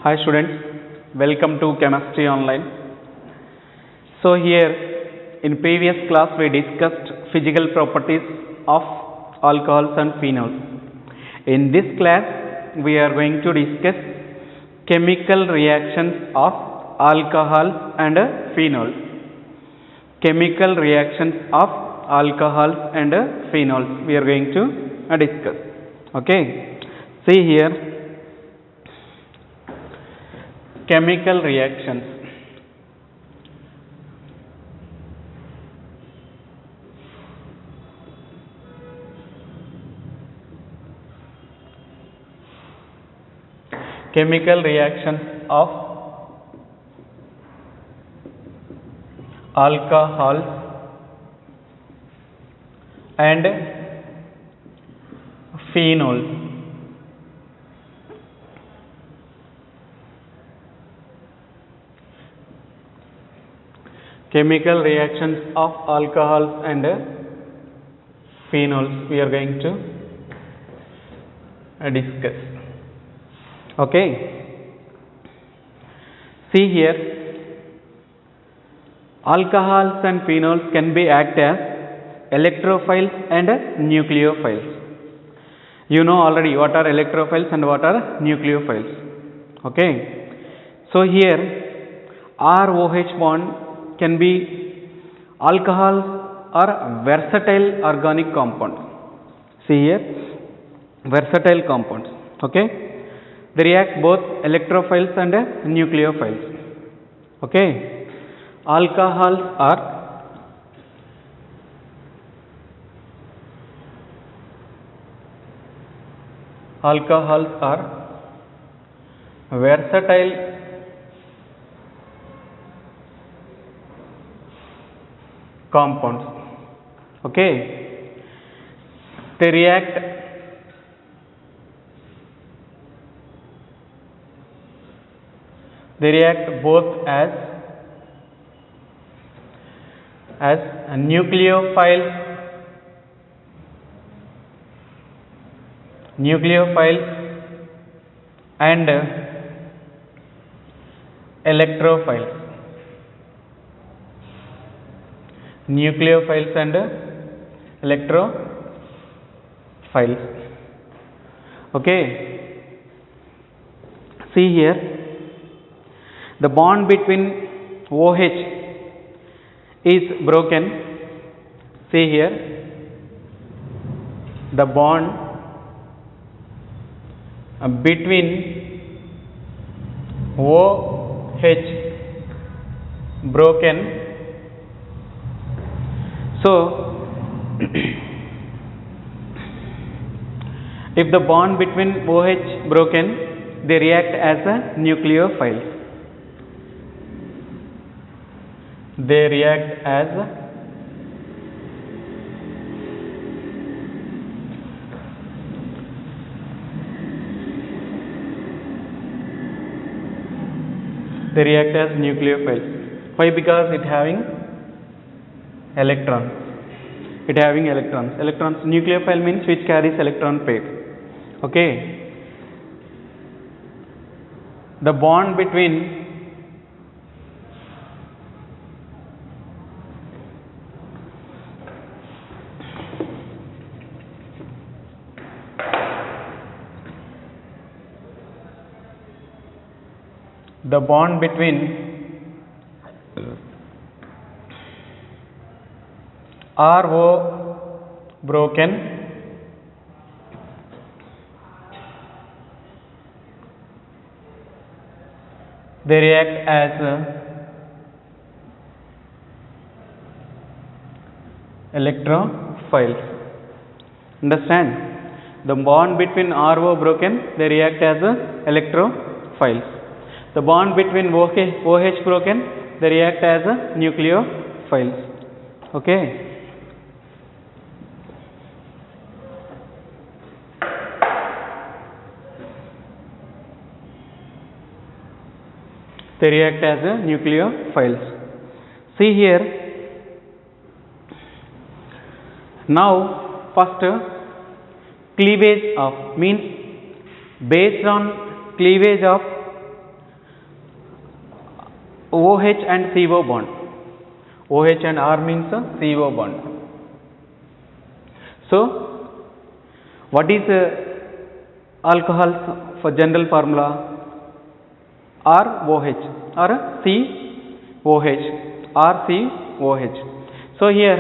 Hi students, welcome to Chemistry Online. So here in previous class we discussed physical properties of alcohols and phenols. In this class we are going to discuss chemical reactions of alcohols and phenols. Chemical reactions of alcohols and phenols we are going to discuss. Okay, see here. Chemical reactions. Chemical reactions of alcohols and phenols. Chemical reactions of alcohols and phenols we are going to discuss. Okay, see here, alcohols and phenols can be act as electrophiles and nucleophiles. You know already what are electrophiles and what are nucleophiles. Okay, so here ROH bond can be alcohols or versatile organic compounds. See here, versatile compounds. Okay, they react both electrophiles and nucleophiles. Okay, alcohols are versatile compounds. Okay, they react both as nucleophiles and electrophiles. Nucleophiles and electrophiles. Okay, see here, the bond between OH is broken. See here, the bond between OH broken. So if the bond between OH broken, they react as a nucleophile. They react as nucleophiles. Why? Because it having electrons. Electrons. Nucleophile means which carries electron pair. Okay, the bond between RO broken they react as electrophiles. Understand? The bond between RO broken, they react as electrophiles. The bond between OH broken, they react as nucleophiles. Okay. They react as nucleophiles. See here, now first cleavage of means based on cleavage of OH and CO bond. OH and R means CO bond. So, what is alcohols for general formula? ROH or COH, RCOH. So here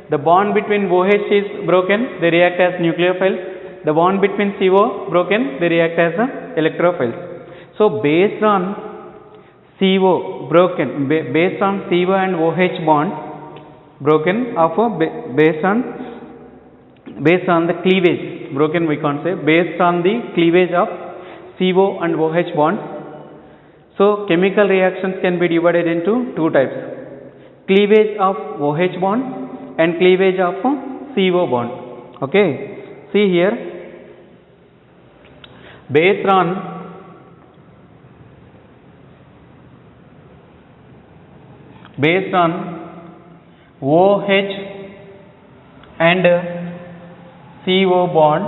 the bond between OH is broken, they react as nucleophiles. The bond between CO broken, they react as electrophiles. So based on CO broken, based on CO and OH bond broken of based on the cleavage, broken we can't say, based on the cleavage of CO and OH bonds. So chemical reactions can be divided into two types: cleavage of OH bond and cleavage of CO bond. Okay, see here, based on OH and CO bond,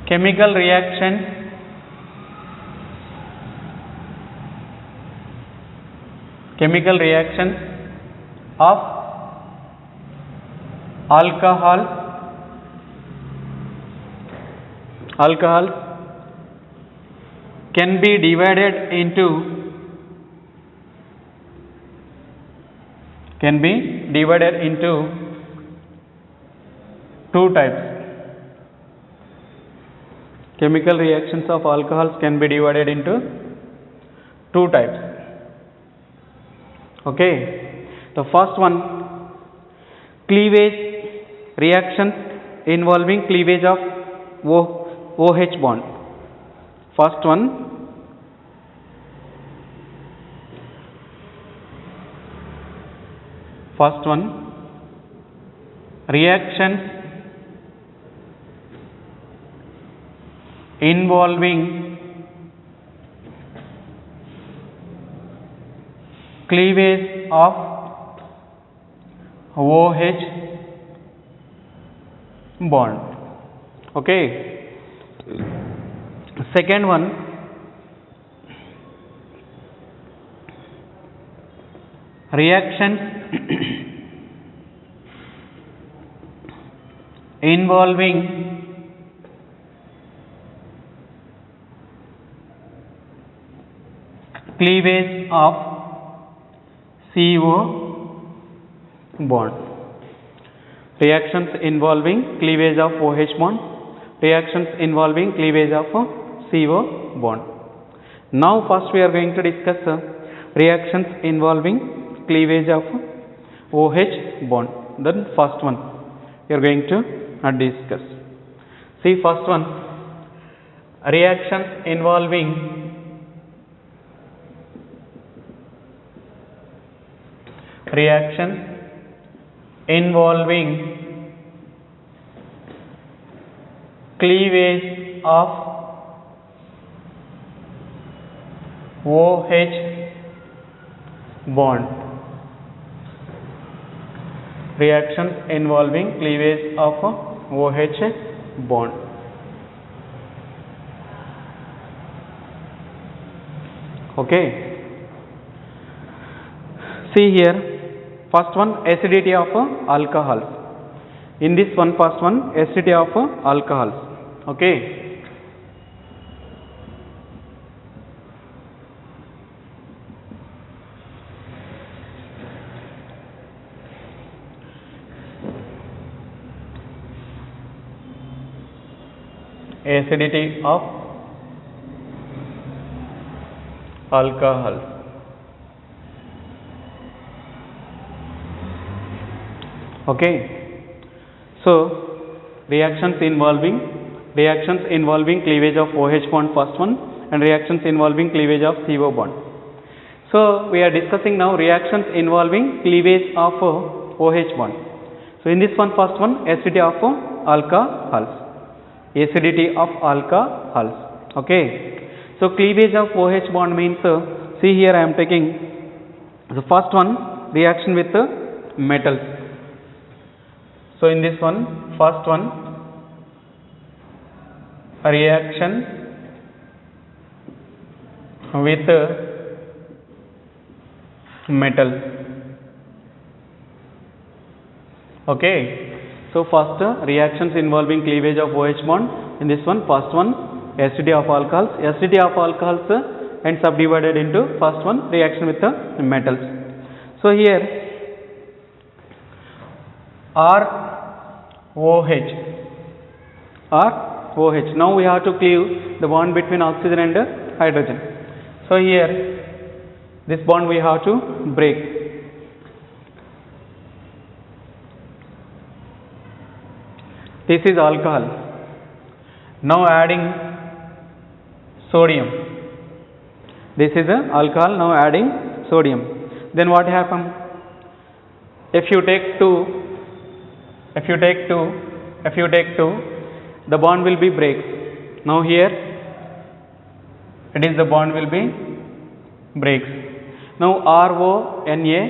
chemical reactions of alcohols can be divided into two types. Chemical reactions of alcohols can be divided into two types. Okay, the first one, cleavage reactions involving cleavage of OH bond. First one, reactions involving cleavage of OH bond. Okay. Second one, reactions involving cleavage of CO bond. Reactions involving cleavage of OH bond, reactions involving cleavage of CO bond. Now first we are going to discuss reactions involving cleavage of OH bond. Then first one we are going to discuss. See, first one, reactions involving cleavage of OH bond. Reactions involving cleavage of OH bond. Okay. See here, first one, acidity of alcohols. In this one, first one, acidity of alcohols. Okay. Acidity of alcohols. Okay. So reactions involving cleavage of OH bond, first one, and reactions involving cleavage of CO bond. So we are discussing now reactions involving cleavage of OH bond. So in this one, first one, acidity of alcohols. Acidity of alcohols. Okay. So cleavage of OH bond means, see here I am taking the first one, reaction with metals. So in this one, first one, reaction with metals. Okay, so first reactions involving cleavage of OH bond. In this one, first one acidity of alcohols. Acidity of alcohols and subdivided into first one reaction with the metals. So here ROH. Now we have to cleave the bond between oxygen and hydrogen. So here this bond we have to break. This is alcohol. Now adding sodium. This is a alcohol. Now adding sodium. Then what happens? If you take two, the bond will be break. Now here it is the bond will be breaks. Now RONA,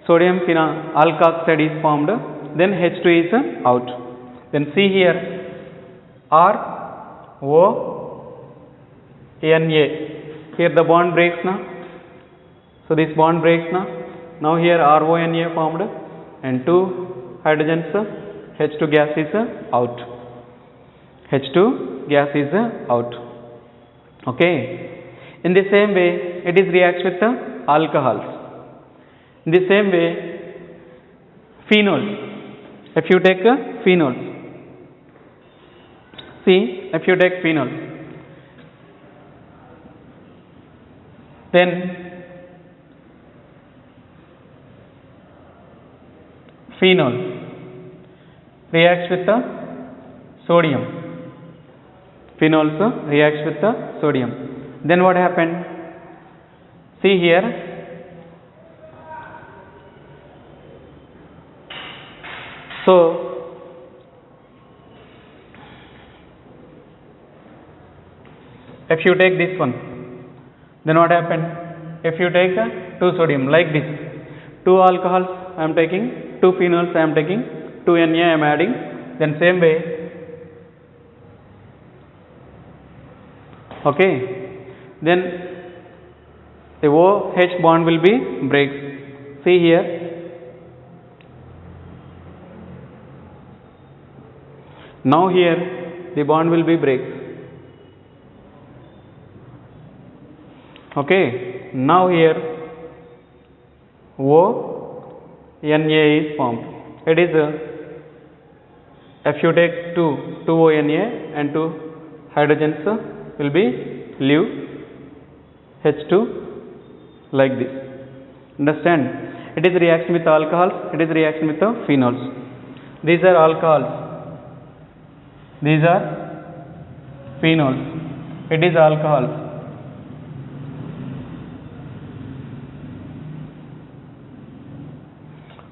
sodium phenol alkoxide is formed. Then H2 is out. Then see here RONA. Here the bond breaks now. So this bond breaks now. Now here RONA formed and two hydrogens, H2 gas is out. H2 gas is out. Okay. In the same way, it is reacts with the alcohols. In the same way, phenols. If you take phenols, see, if you take phenols, then phenol reacts with the sodium. Phenols reacts with the sodium. Then what happened? See here, so if you take this one, then what happened? If you take 2 sodium like this, 2 alcohols I am taking, 2 phenols I am taking, 2 Na I am adding, then same way. Okay, then the OH bond will be breaks. See here, now here the bond will be breaks. Okay, now here ONA is formed. It is if you take 2 ONA and 2 hydrogens will be leave H2 like this. Understand? It is reaction with alcohols, it is reaction with the phenols. These are alcohols, these are phenols. It is alcohols.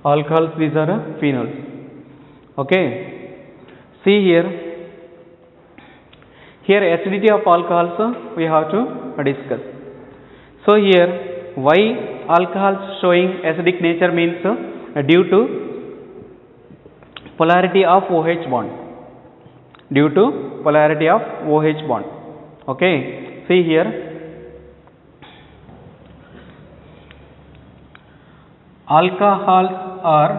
Alcohols, these are phenols. Okay, see here, acidity of alcohols we have to discuss. So here, why alcohols showing acidic nature means due to polarity of OH bond. Due to polarity of OH bond. Okay, see here, alcohols are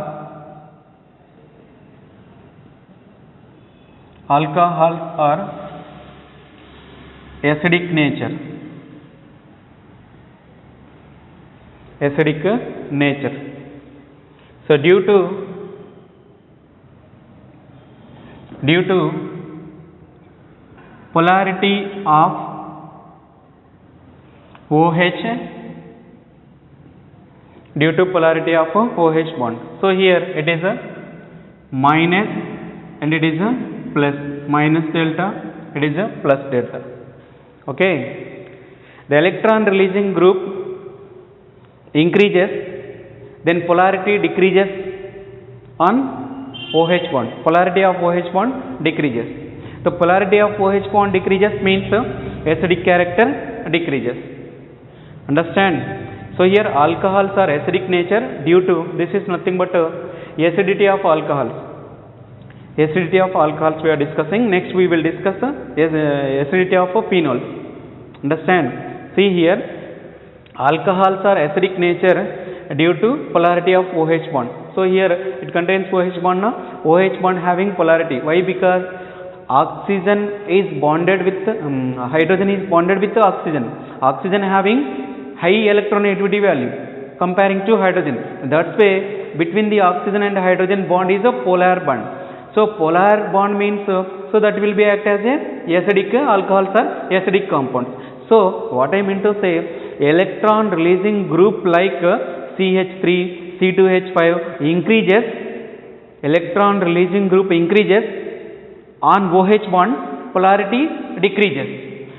acidic nature. Acidic nature. So due to polarity of OH, due to polarity of OH bond. So here it is a minus and it is a plus, minus delta, it is a plus delta. Okay, the electron releasing group increases, then polarity decreases on OH bond. Polarity of OH bond decreases. The polarity of OH bond decreases means acidic character decreases. Understand? So here alcohols are acidic nature due to, this is nothing but acidity of alcohols. Acidity of alcohols we are discussing. Next we will discuss acidity of phenols. Understand? See here, alcohols are acidic nature due to polarity of OH bond. So here it contains OH bond, OH bond having polarity. Why? Because oxygen is bonded with hydrogen is bonded with oxygen. Oxygen having high electronegativity value comparing to hydrogen. That's why between the oxygen and hydrogen bond is a polar bond. So polar bond means so that will be act as a acidic. Alcohols are acidic compounds. So what I mean to say, electron releasing group like CH3, C2H5 increases, electron releasing group increases, on OH bond polarity decreases.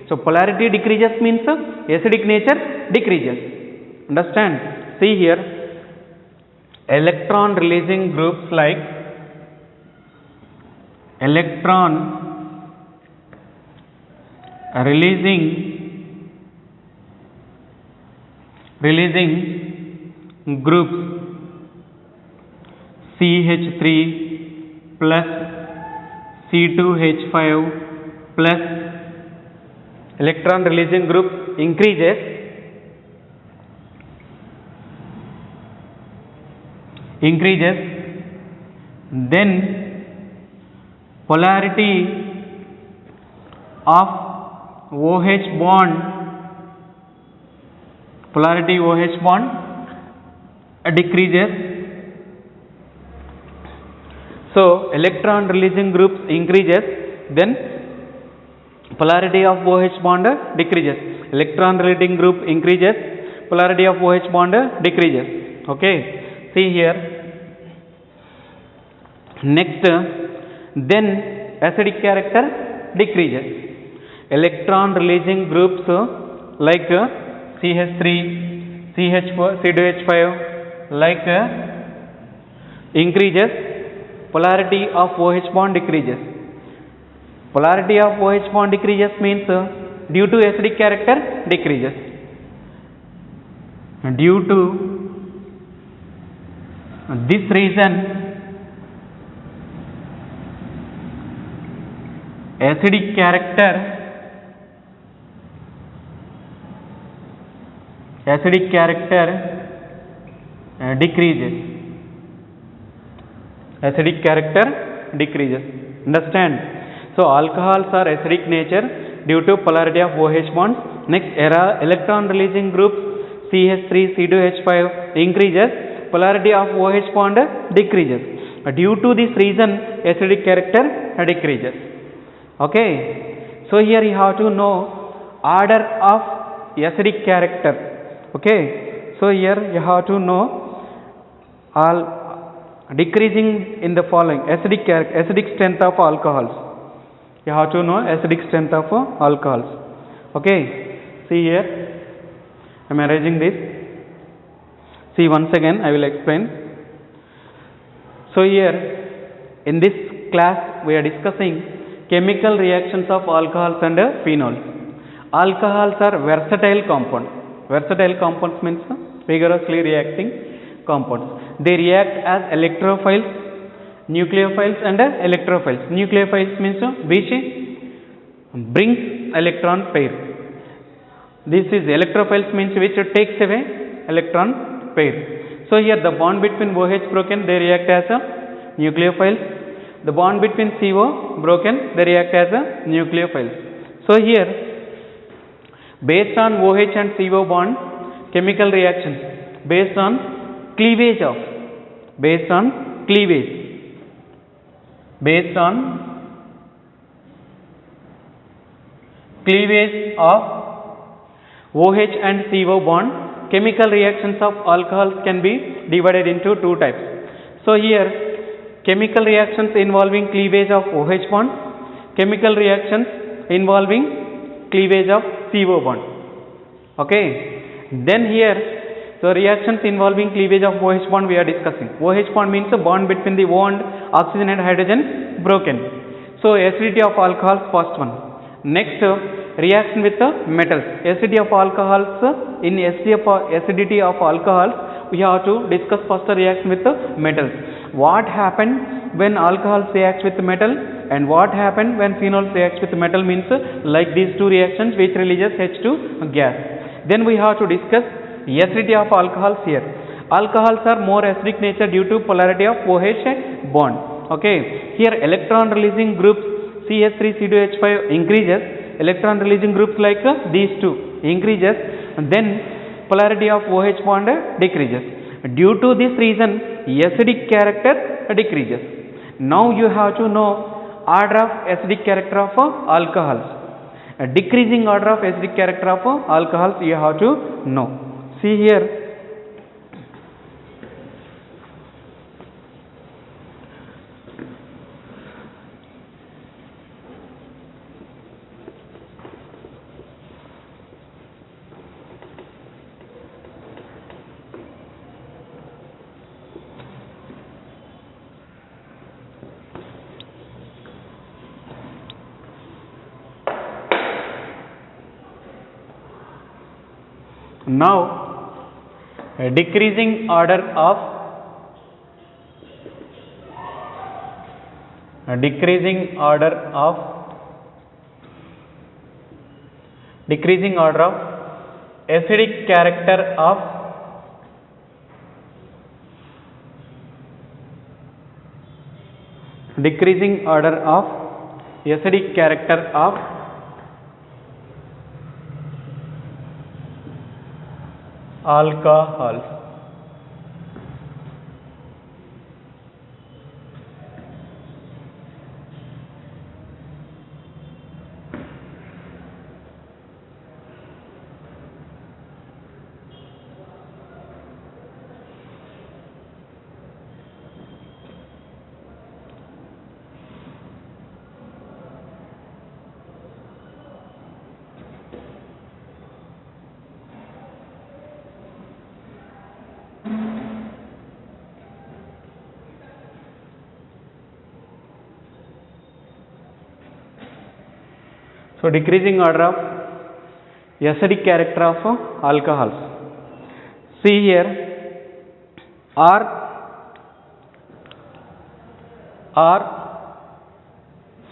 So polarity decreases means acidic nature decreases. Understand? See here, electron releasing groups like electron releasing groups CH3 plus C2H5 plus electron releasing group increases, then polarity of OH bond decreases. So electron releasing groups increases, then polarity of OH bond decreases. Electron releasing group increases, polarity of OH bond decreases. Okay, see here. Next, then acidic character decreases. Electron releasing groups like CH3, CH4, C2H5 like increases, polarity of OH bond decreases. Polarity of OH bond decreases means due to acidic character decreases. Due to this reason, acidic character decreases. Acidic character decreases. Understand? So alcohols are acidic nature due to polarity of OH bonds. Next, electron releasing groups CH3, C2H5 increases, polarity of OH bond decreases. Due to this reason, acidic character decreases. Okay, so here you have to know order of acidic character. Okay, so here you have to know all decreasing in the following: acidic strength of alcohols. You have to know acidic strength of alcohols. Okay, see here, I am arranging this. See, once again I will explain. So here in this class we are discussing chemical reactions of alcohols and phenols. Alcohols are versatile compounds. Versatile compounds means vigorously reacting compounds. They react as electrophiles, nucleophiles and electrophiles. Nucleophiles means which brings electron pair. This is electrophiles means which takes away electron pair. So here the bond between OH broken, they react as a nucleophiles. The bond between CO broken, they react as a nucleophiles. So here, based on OH and CO bond, chemical reactions based on cleavage of OH and CO bond, chemical reactions of alcohols can be divided into two types. So here, chemical reactions involving cleavage of OH bond, chemical reactions involving cleavage of CO bond. Okay, then here the reactions involving cleavage of OH bond we are discussing. OH bond means the bond between the O and oxygen and hydrogen broken. So acidity of alcohols, first one. Next, reaction with the metals. Acidity of alcohols, in acidity of alcohols we have to discuss first the reaction with the metals. What happened when alcohols reacts with metal and what happened when phenols reacts with metal means like these two reactions which releases H2 gas. Then we have to discuss acidity of alcohols here. Alcohols are more acidic nature due to polarity of OH bond. Okay, here electron releasing groups CH3 C2H5 increases, electron releasing groups like these two increases, and then polarity of OH bond decreases. Due to this reason acidic character decreases. Now you have to know order of acidic character of alcohols. A decreasing order of acidic character of alcohols you have to know. See here, now a decreasing order of acidic character of alcohols. So decreasing order of acidic character of alcohols. See here, R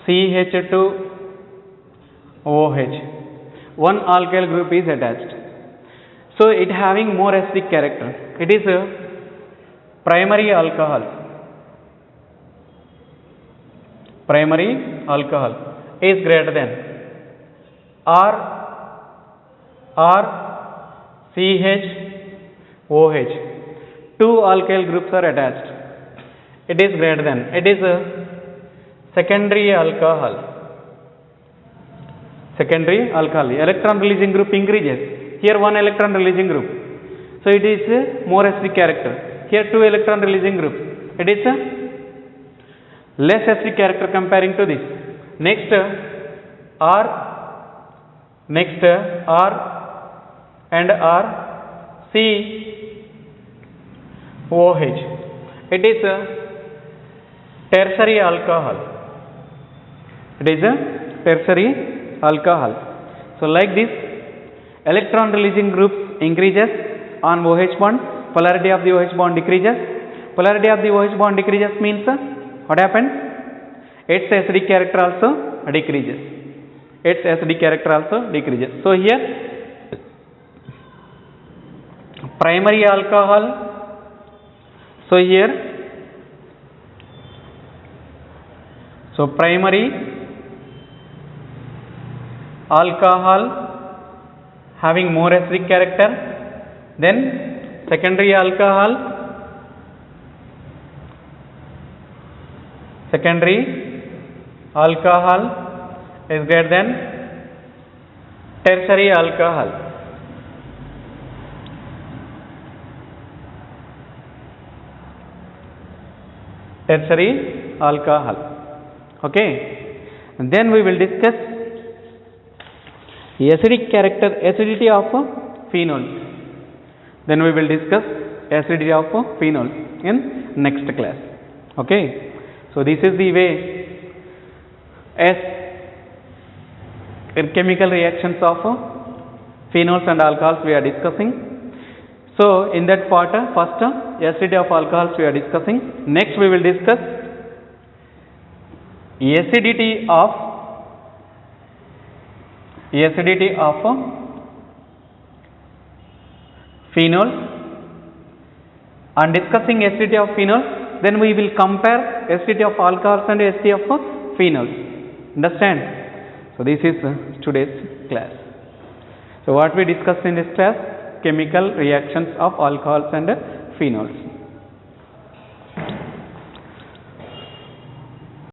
CH2OH, one alkyl group is attached. So it having more acidic character. It is a primary alcohol. Primary alcohol is greater than CHOH. Two alkyl groups are attached. It is greater than. It is a secondary alcohol. Secondary alcohol. Electron releasing group increases. Here one electron releasing group. So it is a more acidic character. Here two electron releasing groups. It is a less acidic character comparing to this. Next R and R COH. It is a tertiary alcohol. It is a tertiary alcohol. So like this, electron releasing groups increases on OH bond, polarity of the OH bond decreases. Polarity of the OH bond decreases means what happened? Its acidic character also decreases. Its acidic character also decreases. So here primary alcohol. So here, so primary alcohol having more acidic character, then secondary alcohol is greater than tertiary alcohol. Tertiary alcohol. Okay. And then we will discuss acidity of phenols. Then we will discuss acidity of phenols in next class. Okay. So this is the way as chemical reactions of phenols and alcohols we are discussing. So in that part, first acidity of alcohols we are discussing. Next we will discuss acidity of phenols. On discussing acidity of phenols, then we will compare acidity of alcohols and acidity of phenols. Understand? So this is today's class. So what we discussed in this class? Chemical reactions of alcohols and phenols.